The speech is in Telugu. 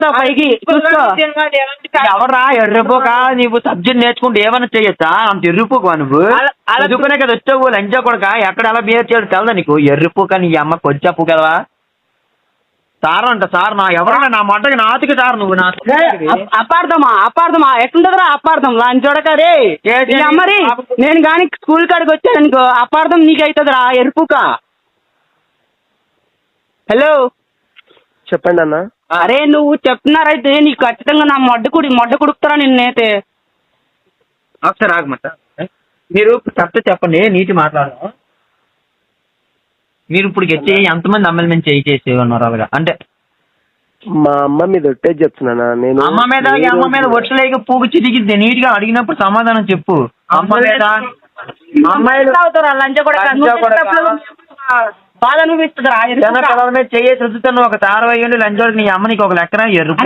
పైకి చూసుకో. ఎవరా ఎర్రిపోక? నీవు సబ్జెక్ట్ నేర్చుకుంటే ఏమైనా చేయొచ్చా? అంత ఎర్రిపోక నువ్వు చదువుకునే కదా వచ్చావు. లంచా కొడక ఎక్కడ ఎలా బిహేవ్ చేయడం తెలదా నీకు? ఎర్రిపోక నీ అమ్మ కొచ్చాపు కదా. సార్ అంట సార్ నా ఎవరన్నా నా మటకి నాతికి సార్ నువ్వు నా అపార్థమా ఎట్లుంటదిరా అపార్థం లంచ్ చూడక రే అమ్మరి. నేను కానీ స్కూల్ కాడికి వచ్చాను అనుకో అపార్థం నీకైతుందిరా ఎరుపుక. హలో చెప్పండి అన్న. అరే నువ్వు చెప్తున్నారైతే నీకు ఖచ్చితంగా నా మొడ్డ కుడుపుతారా నిన్నైతే. ఒకసారి ఆగమంట. మీరు కరెక్ట్ చెప్పండి, నీటి మాట్లాడదాం. మీరు ఇప్పుడు గెచ్చి ఎంతమంది అమ్మల మీద చేసి ఉన్నారు అలాగా? అంటే మా అమ్మ మీద ఒట్టే చెప్తున్నా నేను. అమ్మ మీద ఒట్లేక పూగు చిరిగిద్ది. నీట్ గా అడిగినప్పుడు సమాధానం చెప్పు. అమ్మ మీద అమ్మాయిలు లంచ కూడా బాధ అనిపిస్తుంది. చేసి రుద్దుతాను ఒక తారవయ్యండి లంచోడికి నీ అమ్మ నీకు ఒక లెక్కన ఎరుపు.